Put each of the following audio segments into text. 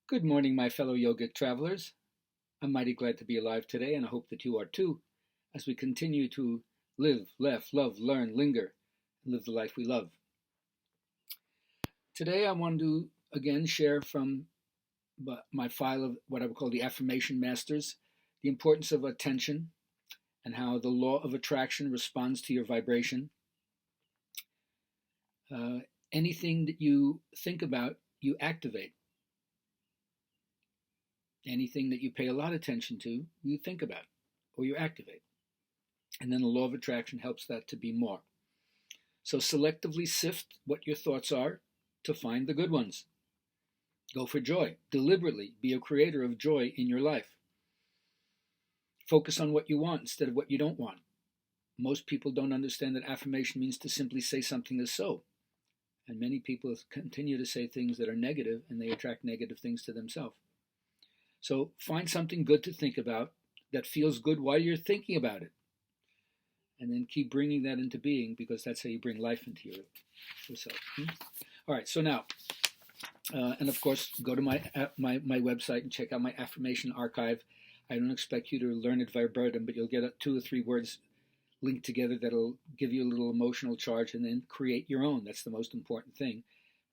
Good morning, my fellow yogic travelers. I'm mighty glad to be alive today, and I hope that you are too, as we continue to live, laugh, love, learn, linger, and live the life we love. Today, I want to again share from my file of what I would call the Affirmation Masters, the importance of attention and how the law of attraction responds to your vibration. Anything that you think about, you activate. Anything that you pay a lot of attention to, you think about or you activate. And then the law of attraction helps that to be more. So selectively sift what your thoughts are to find the good ones. Go for joy. Deliberately be a creator of joy in your life. Focus on what you want instead of what you don't want. Most people don't understand that affirmation means to simply say something is so. And many people continue to say things that are negative, and they attract negative things to themselves. So find something good to think about that feels good while you're thinking about it. And then keep bringing that into being, because that's how you bring life into yourself. All right, so now, and of course, go to my website and check out my Affirmation Archive. I don't expect you to learn it verbatim, but you'll get 2 or 3 words linked together that'll give you a little emotional charge, and then create your own. That's the most important thing,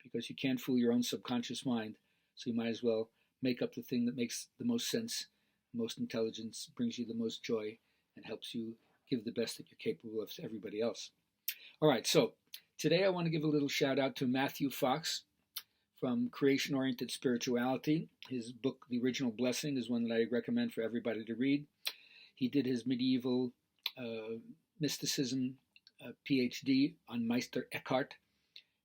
because you can't fool your own subconscious mind. So you might as well make up the thing that makes the most sense, most intelligence, brings you the most joy, and helps you give the best that you're capable of to everybody else. All right, so today I want to give a little shout out to Matthew Fox from Creation-Oriented Spirituality. His book, The Original Blessing, is one that I recommend for everybody to read. He did his medieval mysticism PhD on Meister Eckhart,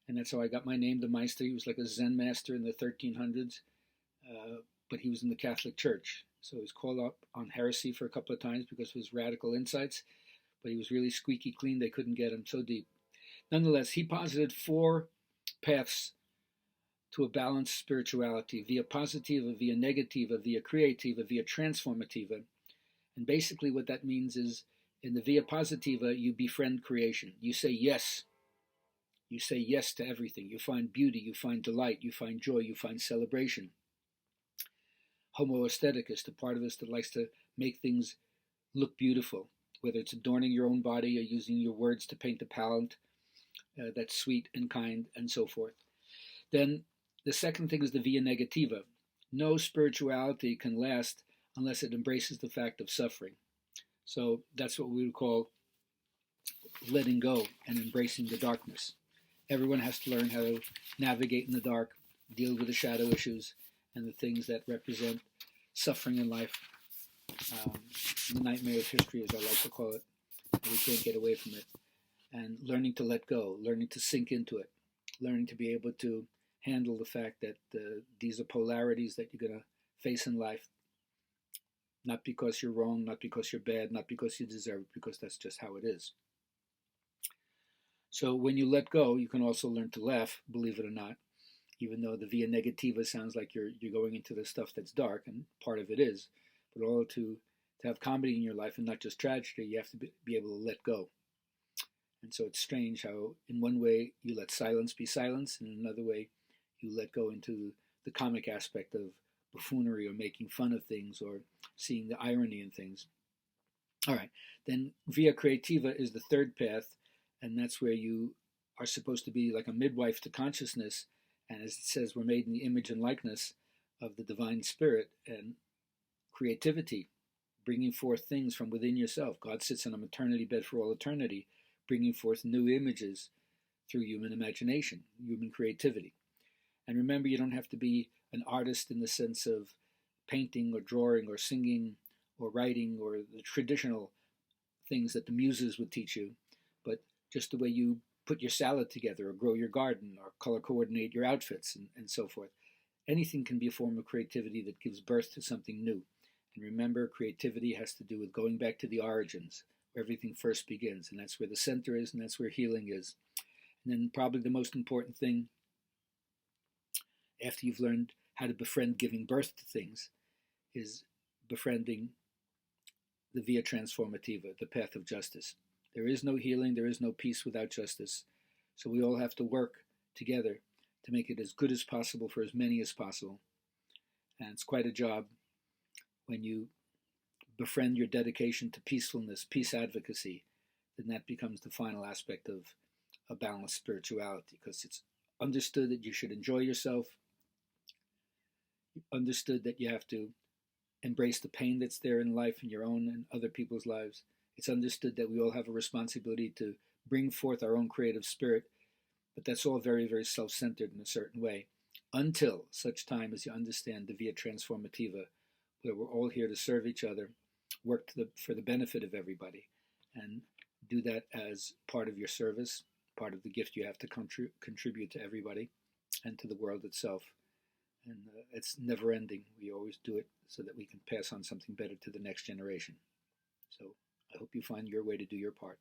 and that's how I got my name, the Meister. He was like a Zen master in the 1300s. But he was in the Catholic Church. So he was called up on heresy for a couple of times because of his radical insights, but he was really squeaky clean. They couldn't get him so deep. Nonetheless, he posited 4 paths to a balanced spirituality: via positiva, via negativa, via creativa, via transformativa. And basically what that means is, in the via positiva, you befriend creation. You say yes. You say yes to everything. You find beauty, you find delight, you find joy, you find celebration. Homo aestheticus, the part of us that likes to make things look beautiful, whether it's adorning your own body or using your words to paint a palette that's sweet and kind, and so forth. Then the second thing is the via negativa. No spirituality can last unless it embraces the fact of suffering. So that's what we would call letting go and embracing the darkness. Everyone has to learn how to navigate in the dark, deal with the shadow issues, and the things that represent suffering in life, the nightmare of history, as I like to call it. We can't get away from it. And learning to let go, learning to sink into it, learning to be able to handle the fact that these are polarities that you're going to face in life, not because you're wrong, not because you're bad, not because you deserve it, because that's just how it is. So when you let go, you can also learn to laugh, believe it or not. Even though the via negativa sounds like you're going into the stuff that's dark, and part of it is, but in order to have comedy in your life and not just tragedy, you have to be able to let go. And so it's strange how in one way you let silence be silence, and in another way you let go into the comic aspect of buffoonery or making fun of things or seeing the irony in things. All right, then via creativa is the third path, and that's where you are supposed to be like a midwife to consciousness. And as it says, we're made in the image and likeness of the divine spirit, and creativity, bringing forth things from within yourself. God sits on a maternity bed for all eternity, bringing forth new images through human imagination, human creativity. And remember, you don't have to be an artist in the sense of painting or drawing or singing or writing or the traditional things that the muses would teach you, but just the way you put your salad together or grow your garden or color coordinate your outfits and so forth. Anything can be a form of creativity that gives birth to something new. And remember, creativity has to do with going back to the origins, where everything first begins, and that's where the center is, and that's where healing is. And then probably the most important thing, after you've learned how to befriend giving birth to things, is befriending the via transformativa, the path of justice. There is no healing, there is no peace without justice. So we all have to work together to make it as good as possible for as many as possible. And it's quite a job when you befriend your dedication to peacefulness, peace advocacy, then that becomes the final aspect of a balanced spirituality, because it's understood that you should enjoy yourself, understood that you have to embrace the pain that's there in life, in your own and other people's lives. It's understood that we all have a responsibility to bring forth our own creative spirit, but that's all very, very self-centered in a certain way, until such time as you understand the via transformativa, where we're all here to serve each other, work for the benefit of everybody, and do that as part of your service, part of the gift you have to contribute to everybody and to the world itself. And it's never ending. We always do it so that we can pass on something better to the next generation. So I hope you find your way to do your part.